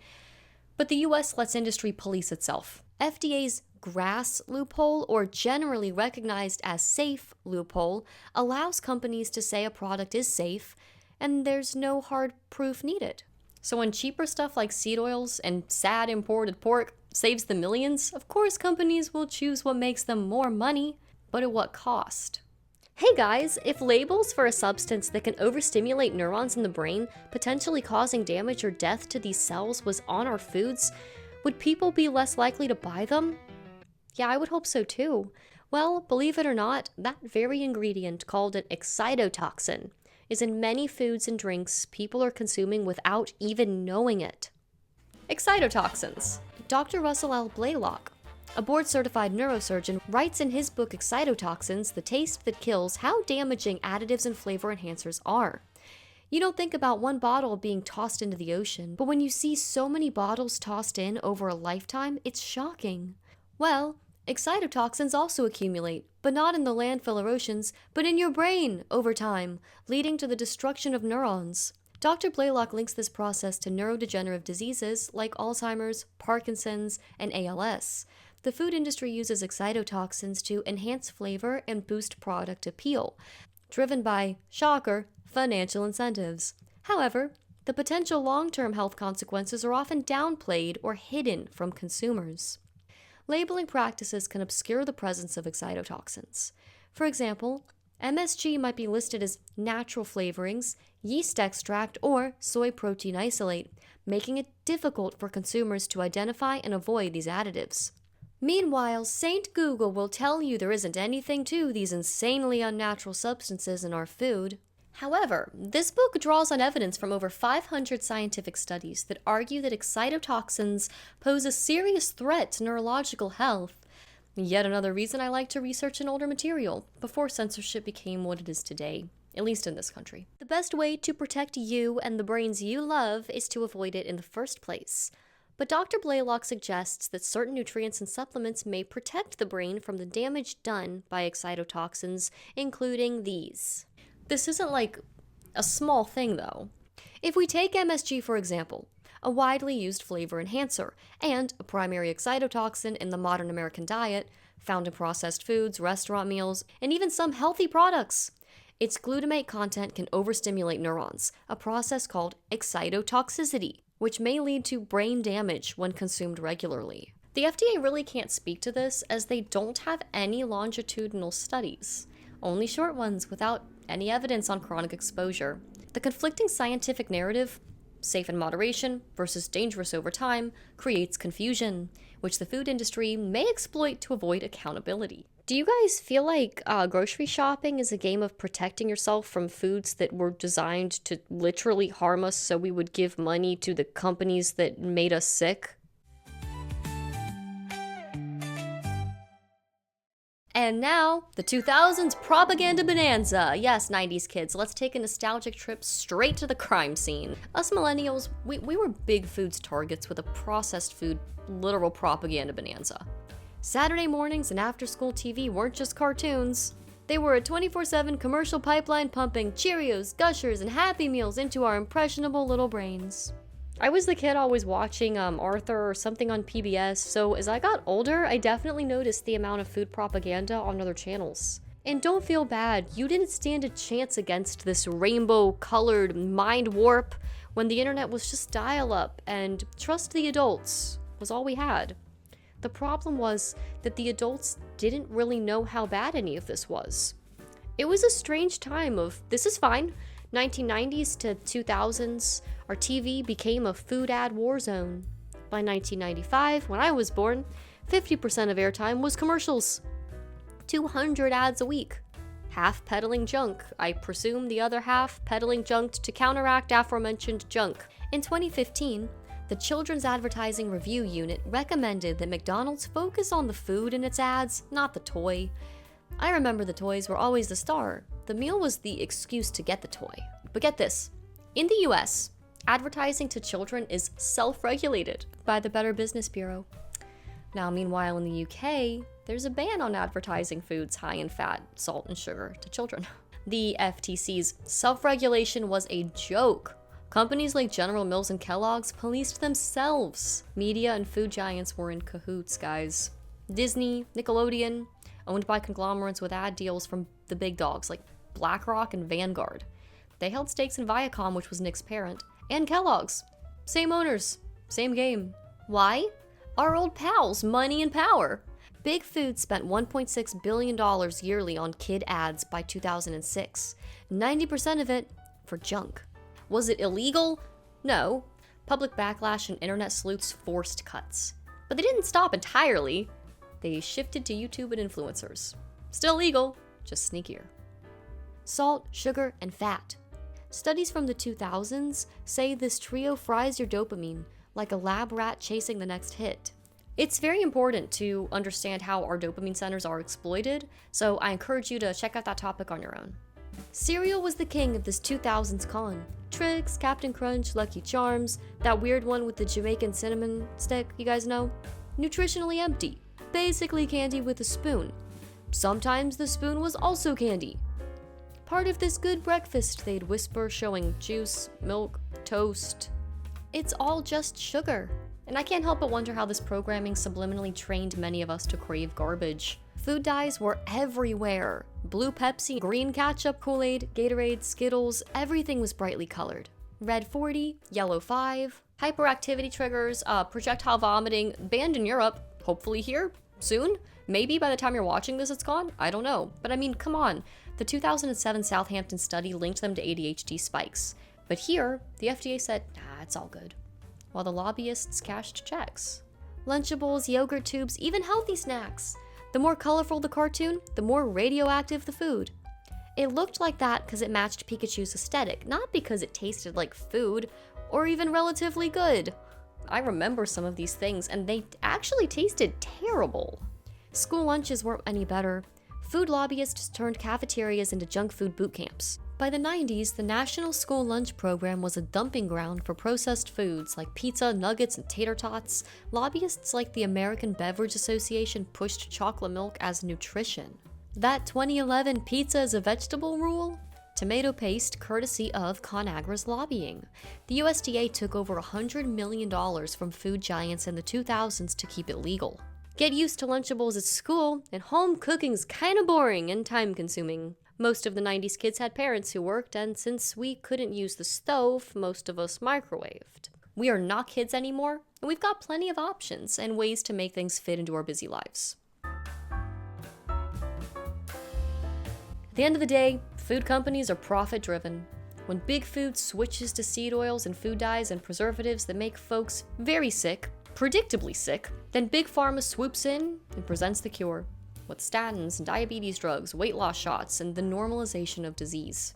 but the US lets industry police itself. FDA's GRAS loophole, or generally recognized as safe loophole, allows companies to say a product is safe, and there's no hard proof needed. So when cheaper stuff like seed oils and sad imported pork saves the millions, of course companies will choose what makes them more money, but at what cost? Hey guys, if labels for a substance that can overstimulate neurons in the brain, potentially causing damage or death to these cells, was on our foods, would people be less likely to buy them? Yeah, I would hope so too. Well, believe it or not, that very ingredient, called an excitotoxin, is in many foods and drinks people are consuming without even knowing it. Excitotoxins. Dr. Russell L. Blaylock, A board-certified neurosurgeon writes in his book Excitotoxins, The Taste That Kills, how damaging additives and flavor enhancers are. You don't think about one bottle being tossed into the ocean, but when you see so many bottles tossed in over a lifetime, it's shocking. Well, excitotoxins also accumulate, but not in the landfill or oceans, but in your brain over time, leading to the destruction of neurons. Dr. Blaylock links this process to neurodegenerative diseases like Alzheimer's, Parkinson's, and ALS. The food industry uses excitotoxins to enhance flavor and boost product appeal, driven by, shocker, financial incentives. However, the potential long-term health consequences are often downplayed or hidden from consumers. Labeling practices can obscure the presence of excitotoxins. For example, MSG might be listed as natural flavorings, yeast extract, or soy protein isolate, making it difficult for consumers to identify and avoid these additives. Meanwhile, Saint Google will tell you there isn't anything to these insanely unnatural substances in our food. However, this book draws on evidence from over 500 scientific studies that argue that excitotoxins pose a serious threat to neurological health. Yet another reason I like to research an older material, before censorship became what it is today, at least in this country. The best way to protect you and the brains you love is to avoid it in the first place. But Dr. Blaylock suggests that certain nutrients and supplements may protect the brain from the damage done by excitotoxins, including these. This isn't like a small thing, though. If we take MSG, for example, a widely used flavor enhancer and a primary excitotoxin in the modern American diet, found in processed foods, restaurant meals, and even some healthy products, its glutamate content can overstimulate neurons, a process called excitotoxicity, which may lead to brain damage when consumed regularly. The FDA really can't speak to this as they don't have any longitudinal studies, only short ones without any evidence on chronic exposure. The conflicting scientific narrative, safe in moderation versus dangerous over time, creates confusion, which the food industry may exploit to avoid accountability. Do you guys feel like grocery shopping is a game of protecting yourself from foods that were designed to literally harm us so we would give money to the companies that made us sick? And now, the 2000s propaganda bonanza. Yes, 90s kids, let's take a nostalgic trip straight to the crime scene. Us millennials, we were big foods targets with a processed food literal propaganda bonanza. Saturday mornings and after-school TV weren't just cartoons. They were a 24/7 commercial pipeline pumping Cheerios, Gushers, and Happy Meals into our impressionable little brains. I was the kid always watching Arthur or something on PBS, so as I got older, I definitely noticed the amount of food propaganda on other channels. And don't feel bad, you didn't stand a chance against this rainbow-colored mind warp when the internet was just dial-up and trust the adults was all we had. The problem was that the adults didn't really know how bad any of this was. It was a strange time of, this is fine, 1990s to 2000s, our TV became a food ad war zone. By 1995, when I was born, 50% of airtime was commercials. 200 ads a week. Half peddling junk, I presume the other half peddling junk to counteract aforementioned junk. In 2015, the Children's Advertising Review Unit recommended that McDonald's focus on the food in its ads, not the toy. I remember the toys were always the star. The meal was the excuse to get the toy. But get this, in the US, advertising to children is self-regulated by the Better Business Bureau. Now, meanwhile, in the UK, there's a ban on advertising foods high in fat, salt, and sugar to children. The FTC's self-regulation was a joke. Companies like General Mills and Kellogg's policed themselves. Media and food giants were in cahoots, guys. Disney, Nickelodeon, owned by conglomerates with ad deals from the big dogs like BlackRock and Vanguard. They held stakes in Viacom, which was Nick's parent, and Kellogg's. Same owners, same game. Why? Our old pals, money and power. Big Food spent $1.6 billion yearly on kid ads by 2006. 90% of it for junk. Was it illegal? No. Public backlash and internet sleuths forced cuts. But they didn't stop entirely. They shifted to YouTube and influencers. Still legal, just sneakier. Salt, sugar, and fat. Studies from the 2000s say this trio fries your dopamine like a lab rat chasing the next hit. It's very important to understand how our dopamine centers are exploited, so I encourage you to check out that topic on your own. Cereal was the king of this 2000s con. Trix, Captain Crunch, Lucky Charms, that weird one with the Jamaican cinnamon stick, you guys know? Nutritionally empty, basically candy with a spoon. Sometimes the spoon was also candy. Part of this good breakfast, they'd whisper, showing juice, milk, toast. It's all just sugar. And I can't help but wonder how this programming subliminally trained many of us to crave garbage. Food dyes were everywhere. Blue Pepsi, green ketchup, Kool-Aid, Gatorade, Skittles, everything was brightly colored. Red 40, yellow 5, hyperactivity triggers, projectile vomiting, banned in Europe, hopefully here, soon. Maybe by the time you're watching this it's gone, I don't know. But I mean, come on. The 2007 Southampton study linked them to ADHD spikes. But here, the FDA said, nah, it's all good, while the lobbyists cashed checks. Lunchables, yogurt tubes, even healthy snacks. The more colorful the cartoon, the more radioactive the food. It looked like that because it matched Pikachu's aesthetic, not because it tasted like food, or even relatively good. I remember some of these things, and they actually tasted terrible. School lunches weren't any better. Food lobbyists turned cafeterias into junk food boot camps. By the 90s, the National School Lunch Program was a dumping ground for processed foods like pizza, nuggets, and tater tots. Lobbyists like the American Beverage Association pushed chocolate milk as nutrition. That 2011 pizza is a vegetable rule? Tomato paste courtesy of ConAgra's lobbying. The USDA took over $100 million from food giants in the 2000s to keep it legal. Get used to Lunchables at school, and home cooking's kinda boring and time-consuming. Most of the 90s kids had parents who worked, and since we couldn't use the stove, most of us microwaved. We are not kids anymore, and we've got plenty of options and ways to make things fit into our busy lives. At the end of the day, food companies are profit-driven. When big food switches to seed oils and food dyes and preservatives that make folks very sick, predictably sick, then Big Pharma swoops in and presents the cure, with statins and diabetes drugs, weight loss shots, and the normalization of disease.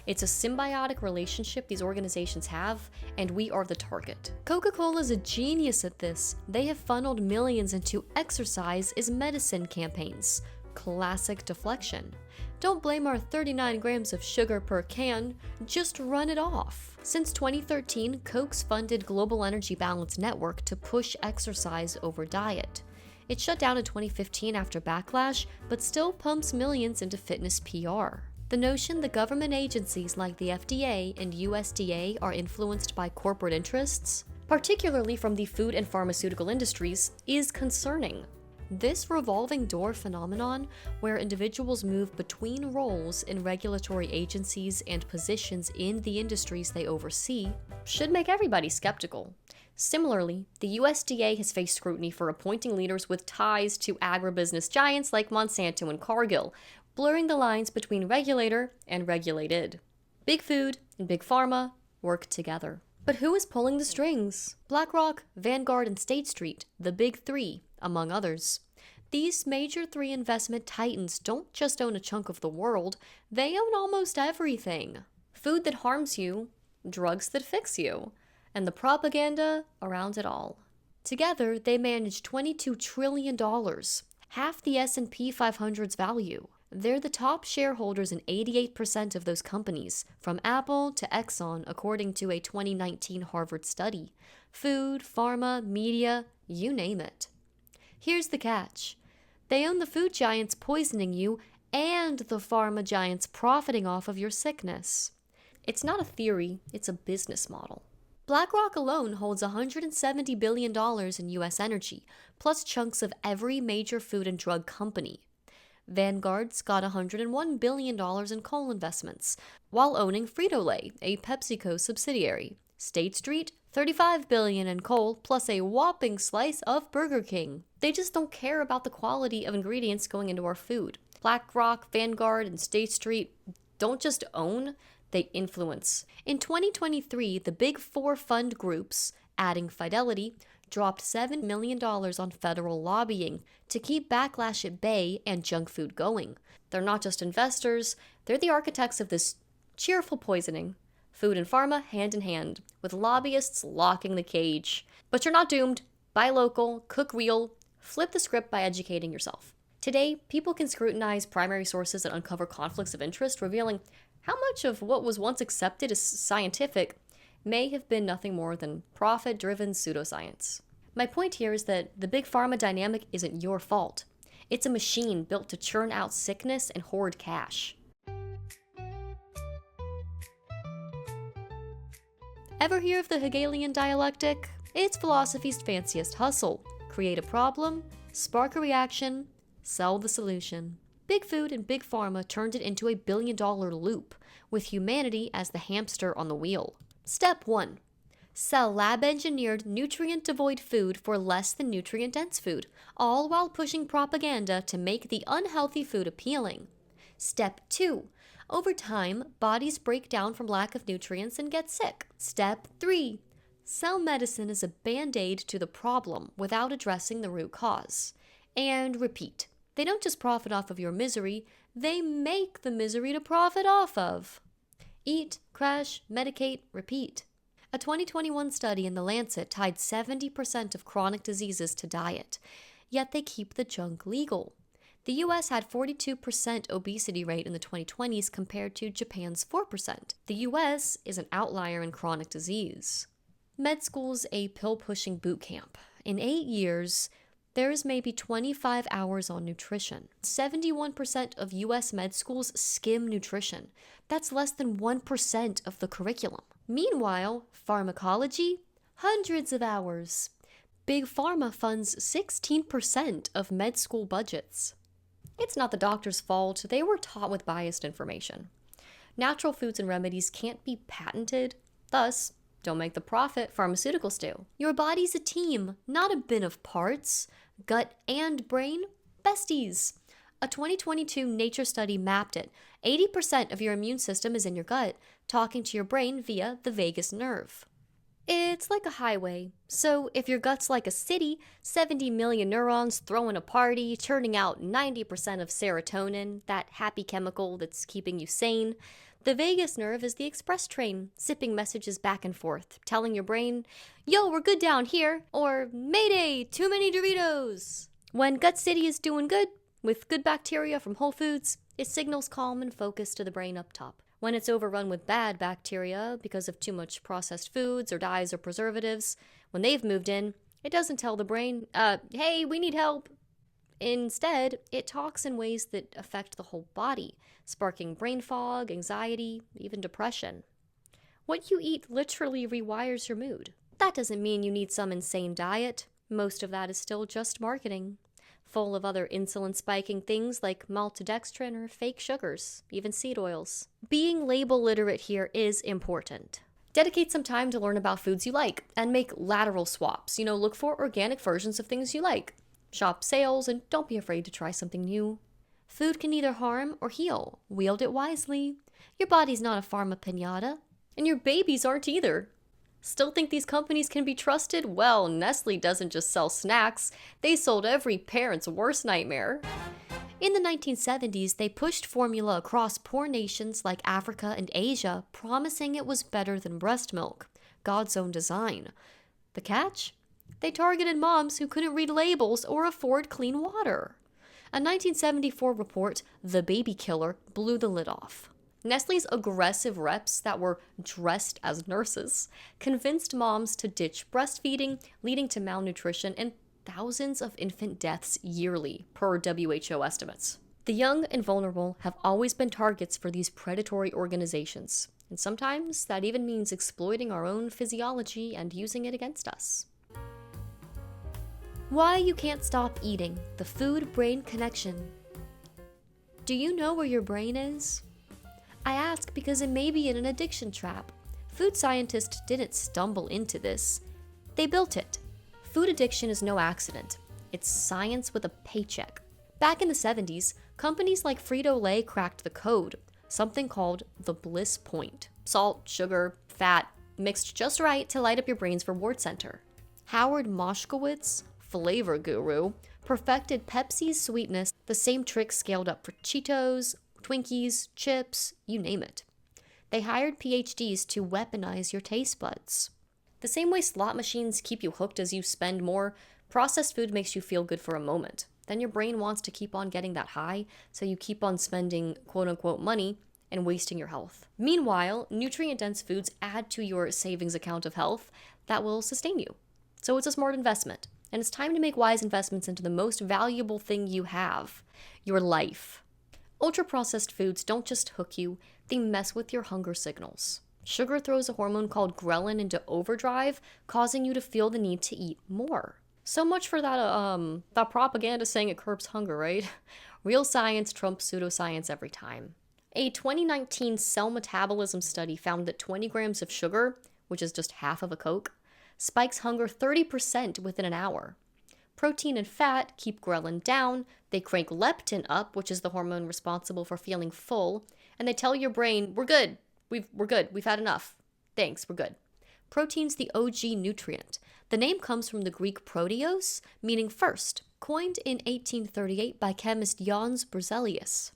It's a symbiotic relationship these organizations have, and we are the target. Coca-Cola's a genius at this. They have funneled millions into exercise is medicine campaigns. Classic deflection. Don't blame our 39 grams of sugar per can, just run it off. Since 2013, Coke's funded Global Energy Balance Network to push exercise over diet. It shut down in 2015 after backlash, but still pumps millions into fitness PR. The notion that government agencies like the FDA and USDA are influenced by corporate interests, particularly from the food and pharmaceutical industries, is concerning. This revolving door phenomenon, where individuals move between roles in regulatory agencies and positions in the industries they oversee, should make everybody skeptical. Similarly, the USDA has faced scrutiny for appointing leaders with ties to agribusiness giants like Monsanto and Cargill, blurring the lines between regulator and regulated. Big Food and Big Pharma work together. But who is pulling the strings? BlackRock, Vanguard, and State Street, the big three, among others. These major three investment titans don't just own a chunk of the world, they own almost everything. Food that harms you, drugs that fix you, and the propaganda around it all. Together, they manage $22 trillion, half the S&P 500's value. They're the top shareholders in 88% of those companies, from Apple to Exxon, according to a 2019 Harvard study. Food, pharma, media, you name it. Here's the catch. They own the food giants poisoning you and the pharma giants profiting off of your sickness. It's not a theory, it's a business model. BlackRock alone holds $170 billion in U.S. energy, plus chunks of every major food and drug company. Vanguard's got $101 billion in coal investments, while owning Frito-Lay, a PepsiCo subsidiary. State Street, $35 billion in coal, plus a whopping slice of Burger King. They just don't care about the quality of ingredients going into our food. BlackRock, Vanguard, and State Street don't just own, they influence. In 2023, the Big Four fund groups, adding Fidelity, dropped $7 million on federal lobbying to keep backlash at bay and junk food going. They're not just investors, they're the architects of this cheerful poisoning. Food and pharma hand in hand, with lobbyists locking the cage. But you're not doomed. Buy local, cook real, flip the script by educating yourself. Today, people can scrutinize primary sources and uncover conflicts of interest, revealing how much of what was once accepted as scientific may have been nothing more than profit-driven pseudoscience. My point here is that the big pharma dynamic isn't your fault. It's a machine built to churn out sickness and hoard cash. Ever hear of the Hegelian dialectic? It's philosophy's fanciest hustle. Create a problem, spark a reaction, sell the solution. Big Food and Big Pharma turned it into a billion-dollar loop, with humanity as the hamster on the wheel. Step 1. Sell lab-engineered, nutrient-devoid food for less than nutrient-dense food, all while pushing propaganda to make the unhealthy food appealing. Step 2. Over time, bodies break down from lack of nutrients and get sick. Step 3. Sell medicine as a band-aid to the problem without addressing the root cause. And repeat. They don't just profit off of your misery, they make the misery to profit off of. Eat, crash, medicate, repeat. A 2021 study in The Lancet tied 70% of chronic diseases to diet, yet they keep the junk legal. The US had 42% obesity rate in the 2020s compared to Japan's 4%. The US is an outlier in chronic disease. Med school's a pill-pushing boot camp. In 8 years, there's maybe 25 hours on nutrition. 71% of US med schools skim nutrition. That's less than 1% of the curriculum. Meanwhile, pharmacology? Hundreds of hours. Big Pharma funds 16% of med school budgets. It's not the doctor's fault. They were taught with biased information. Natural foods and remedies can't be patented. Thus, don't make the profit pharmaceuticals do. Your body's a team, not a bin of parts. Gut and brain, besties. A 2022 Nature study mapped it. 80% of your immune system is in your gut, talking to your brain via the vagus nerve. It's like a highway. So if your gut's like a city, 70 million neurons throwing a party, churning out 90% of serotonin, that happy chemical that's keeping you sane, the vagus nerve is the express train, sipping messages back and forth, telling your brain, yo, we're good down here, or mayday, too many Doritos. When Gut City is doing good, with good bacteria from Whole Foods, it signals calm and focus to the brain up top. When it's overrun with bad bacteria because of too much processed foods or dyes or preservatives, when they've moved in, it doesn't tell the brain, hey, we need help. Instead, it talks in ways that affect the whole body, sparking brain fog, anxiety, even depression. What you eat literally rewires your mood. That doesn't mean you need some insane diet. Most of that is still just marketing, full of other insulin-spiking things like maltodextrin or fake sugars, even seed oils. Being label literate here is important. Dedicate some time to learn about foods you like and make lateral swaps. Look for organic versions of things you like. Shop sales and don't be afraid to try something new. Food can either harm or heal. Wield it wisely. Your body's not a pharma piñata, and your babies aren't either. Still think these companies can be trusted? Well, Nestle doesn't just sell snacks. They sold every parent's worst nightmare. In the 1970s, they pushed formula across poor nations like Africa and Asia, promising it was better than breast milk, God's own design. The catch? They targeted moms who couldn't read labels or afford clean water. A 1974 report, The Baby Killer, blew the lid off. Nestle's aggressive reps that were dressed as nurses convinced moms to ditch breastfeeding, leading to malnutrition and thousands of infant deaths yearly, per WHO estimates. The young and vulnerable have always been targets for these predatory organizations, and sometimes that even means exploiting our own physiology and using it against us. Why you can't stop eating, the food-brain connection. Do you know where your brain is? I ask because it may be in an addiction trap. Food scientists didn't stumble into this. They built it. Food addiction is no accident. It's science with a paycheck. Back in the 70s, companies like Frito-Lay cracked the code, something called the bliss point. Salt, sugar, fat, mixed just right to light up your brain's reward center. Howard Moshkowitz, flavor guru, perfected Pepsi's sweetness, the same trick scaled up for Cheetos, Twinkies, chips, you name it. They hired PhDs to weaponize your taste buds. The same way slot machines keep you hooked as you spend more, processed food makes you feel good for a moment. Then your brain wants to keep on getting that high, so you keep on spending quote-unquote money and wasting your health. Meanwhile, nutrient-dense foods add to your savings account of health that will sustain you. So it's a smart investment, and it's time to make wise investments into the most valuable thing you have, your life. Ultra-processed foods don't just hook you, they mess with your hunger signals. Sugar throws a hormone called ghrelin into overdrive, causing you to feel the need to eat more. So much for that propaganda saying it curbs hunger, right? Real science trumps pseudoscience every time. A 2019 cell metabolism study found that 20 grams of sugar, which is just half of a Coke, spikes hunger 30% within an hour. Protein and fat keep ghrelin down, they crank leptin up, which is the hormone responsible for feeling full, and they tell your brain, we're good, we've had enough. Thanks, we're good. Protein's the OG nutrient. The name comes from the Greek proteos, meaning first, coined in 1838 by chemist Jöns Berzelius.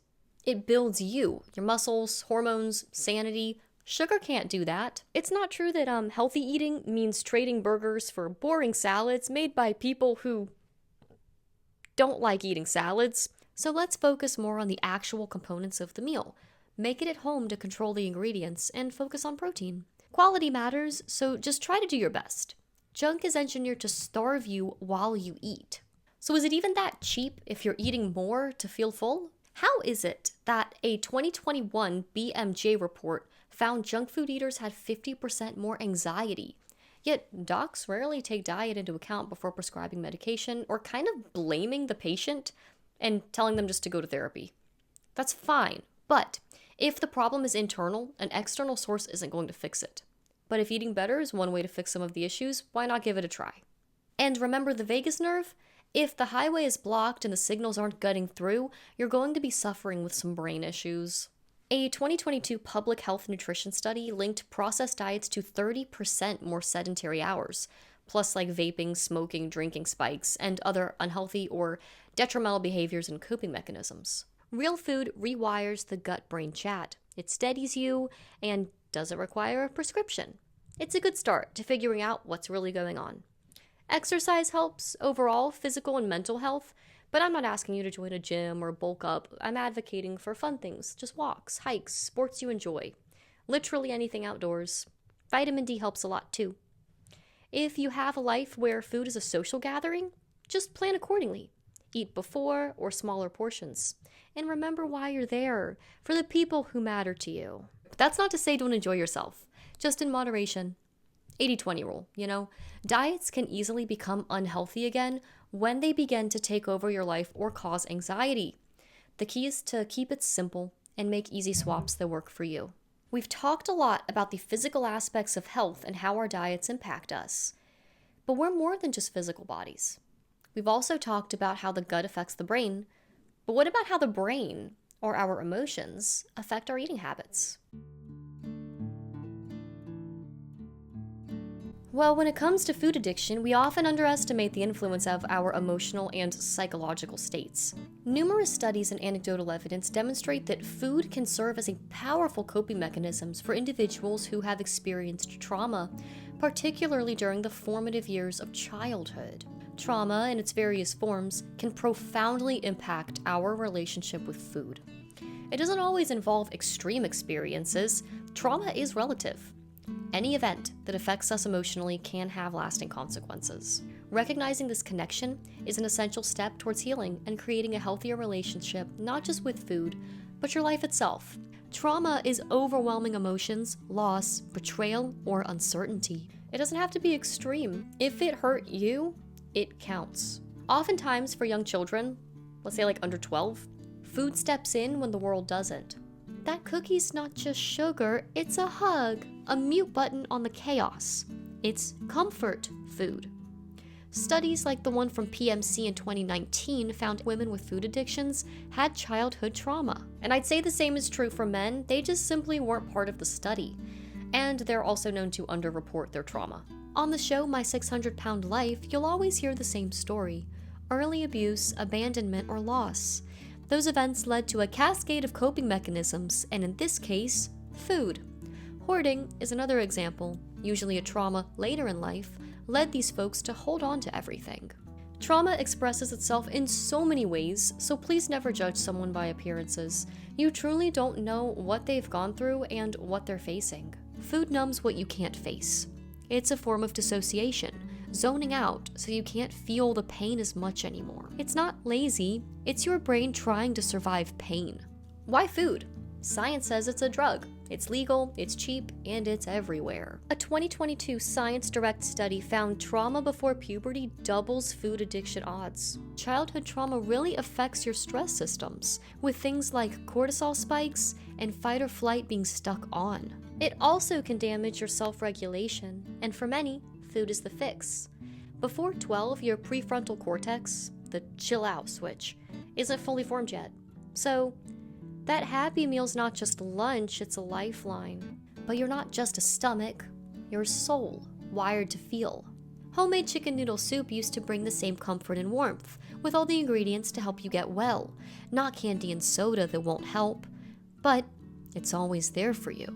It builds you, your muscles, hormones, sanity. Sugar can't do that. It's not true that healthy eating means trading burgers for boring salads made by people who don't like eating salads. So let's focus more on the actual components of the meal. Make it at home to control the ingredients and focus on protein. Quality matters, so just try to do your best. Junk is engineered to starve you while you eat. So is it even that cheap if you're eating more to feel full? How is it that a 2021 BMJ report found junk food eaters had 50% more anxiety? Yet docs rarely take diet into account before prescribing medication or kind of blaming the patient and telling them just to go to therapy. That's fine, but if the problem is internal, an external source isn't going to fix it. But if eating better is one way to fix some of the issues, why not give it a try? And remember the vagus nerve? If the highway is blocked and the signals aren't getting through, you're going to be suffering with some brain issues. A 2022 public health nutrition study linked processed diets to 30% more sedentary hours, plus like vaping, smoking, drinking spikes, and other unhealthy or detrimental behaviors and coping mechanisms. Real food rewires the gut-brain chat. It steadies you and doesn't require a prescription. It's a good start to figuring out what's really going on. Exercise helps overall physical and mental health, but I'm not asking you to join a gym or bulk up. I'm advocating for fun things, just walks, hikes, sports you enjoy. Literally anything outdoors. Vitamin D helps a lot too. If you have a life where food is a social gathering, just plan accordingly. Eat before or smaller portions. And remember why you're there, for the people who matter to you. That's not to say don't enjoy yourself, just in moderation. 80-20 rule, you know? Diets can easily become unhealthy again when they begin to take over your life or cause anxiety. The key is to keep it simple and make easy swaps that work for you. We've talked a lot about the physical aspects of health and how our diets impact us. But we're more than just physical bodies. We've also talked about how the gut affects the brain. But what about how the brain, or our emotions, affect our eating habits? Well, when it comes to food addiction, we often underestimate the influence of our emotional and psychological states. Numerous studies and anecdotal evidence demonstrate that food can serve as a powerful coping mechanism for individuals who have experienced trauma, particularly during the formative years of childhood. Trauma, in its various forms, can profoundly impact our relationship with food. It doesn't always involve extreme experiences. Trauma is relative. Any event that affects us emotionally can have lasting consequences. Recognizing this connection is an essential step towards healing and creating a healthier relationship, not just with food, but your life itself. Trauma is overwhelming emotions, loss, betrayal, or uncertainty. It doesn't have to be extreme. If it hurt you, it counts. Oftentimes for young children, let's say like under 12, food steps in when the world doesn't. That cookie's not just sugar, it's a hug, a mute button on the chaos. It's comfort food. Studies like the one from PMC in 2019 found women with food addictions had childhood trauma. And I'd say the same is true for men, they just simply weren't part of the study. And they're also known to underreport their trauma. On the show My 600-Pound Life, you'll always hear the same story: early abuse, abandonment, or loss. Those events led to a cascade of coping mechanisms, and in this case, food. Hoarding is another example. usually a trauma later in life, led these folks to hold on to everything. Trauma expresses itself in so many ways, so please never judge someone by appearances. You truly don't know what they've gone through and what they're facing. Food numbs what you can't face. It's a form of dissociation, zoning out so you can't feel the pain as much anymore. It's not lazy, it's your brain trying to survive pain. Why food? Science says it's a drug. It's legal, it's cheap, and it's everywhere. A 2022 Science Direct study found trauma before puberty doubles food addiction odds. Childhood trauma really affects your stress systems, with things like cortisol spikes and fight or flight being stuck on. It also can damage your self-regulation, and for many, food is the fix. Before 12, your prefrontal cortex, the chill out switch, isn't fully formed yet. So, that Happy Meal's not just lunch, it's a lifeline. But you're not just a stomach, you're a soul, wired to feel. Homemade chicken noodle soup used to bring the same comfort and warmth, with all the ingredients to help you get well, not candy and soda that won't help. But it's always there for you.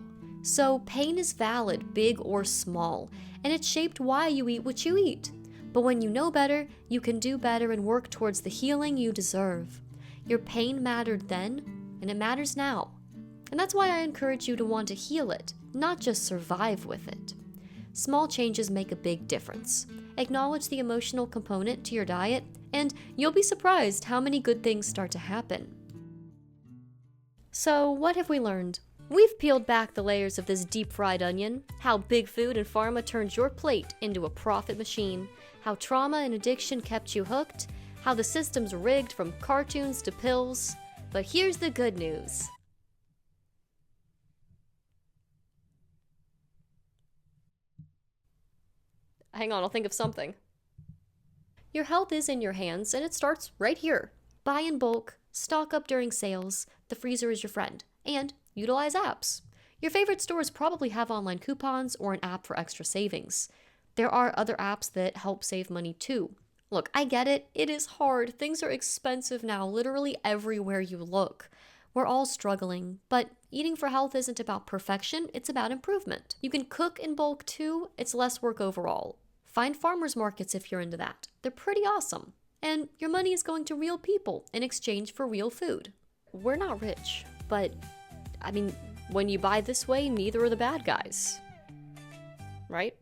So pain is valid, big or small, and it's shaped why you eat what you eat. But when you know better, you can do better and work towards the healing you deserve. Your pain mattered then, and it matters now. And that's why I encourage you to want to heal it, not just survive with it. Small changes make a big difference. Acknowledge the emotional component to your diet, and you'll be surprised how many good things start to happen. So, what have we learned? We've peeled back the layers of this deep-fried onion, how big food and pharma turned your plate into a profit machine, how trauma and addiction kept you hooked, how the system's rigged from cartoons to pills. But here's the good news. Hang on, I'll think of something. Your health is in your hands, and it starts right here. Buy in bulk, stock up during sales, the freezer is your friend, and utilize apps. Your favorite stores probably have online coupons or an app for extra savings. There are other apps that help save money too. Look, I get it. It is hard. Things are expensive now, literally everywhere you look. We're all struggling, but eating for health isn't about perfection, it's about improvement. You can cook in bulk too, it's less work overall. Find farmers markets if you're into that. They're pretty awesome. And your money is going to real people in exchange for real food. We're not rich, but when you buy this way, neither are the bad guys. Right?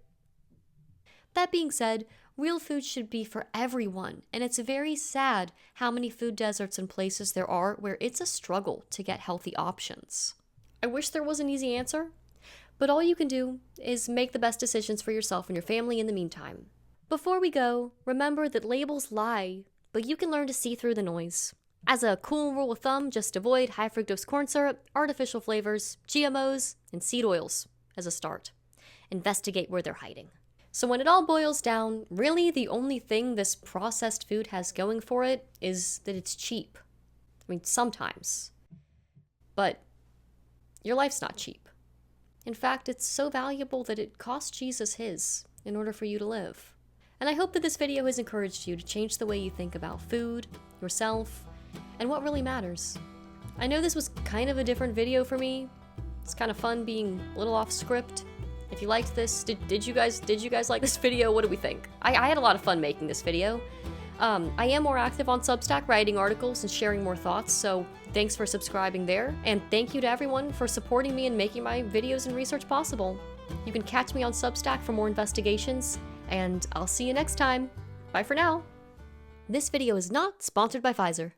That being said, real food should be for everyone, and it's very sad how many food deserts and places there are where it's a struggle to get healthy options. I wish there was an easy answer, but all you can do is make the best decisions for yourself and your family in the meantime. Before we go, remember that labels lie, but you can learn to see through the noise. As a cool rule of thumb, just avoid high fructose corn syrup, artificial flavors, GMOs, and seed oils as a start. Investigate where they're hiding. So when it all boils down, really the only thing this processed food has going for it is that it's cheap. Sometimes. But your life's not cheap. In fact, it's so valuable that it cost Jesus his in order for you to live. And I hope that this video has encouraged you to change the way you think about food, yourself, and what really matters. I know this was kind of a different video for me. It's kind of fun being a little off script. If you liked this, did you guys like this video? What do we think? I had a lot of fun making this video. I am more active on Substack, writing articles and sharing more thoughts, so thanks for subscribing there. And thank you to everyone for supporting me and making my videos and research possible. You can catch me on Substack for more investigations, and I'll see you next time. Bye for now. This video is not sponsored by Pfizer.